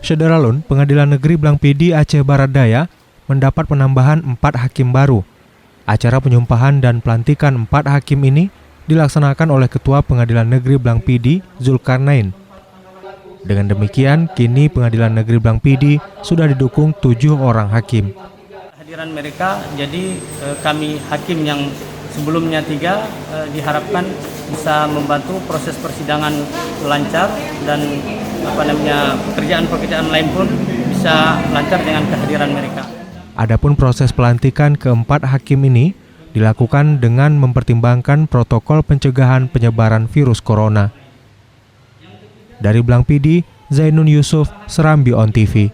Sederalun, Pengadilan Negeri Blangpidi Aceh Barat Daya mendapat penambahan 4 hakim baru. Acara penyumpahan dan pelantikan 4 hakim ini dilaksanakan oleh Ketua Pengadilan Negeri Blangpidi, Zulkarnain. Dengan demikian, kini Pengadilan Negeri Blangpidi sudah didukung 7 orang hakim. Kehadiran mereka, jadi kami hakim yang sebelumnya 3 diharapkan bisa membantu proses persidangan lancar dan pekerjaan-pekerjaan lain pun bisa lancar dengan kehadiran mereka. Adapun proses pelantikan keempat hakim ini dilakukan dengan mempertimbangkan protokol pencegahan penyebaran virus corona. Dari Blangpidi, Zainun Yusuf, Serambi On TV.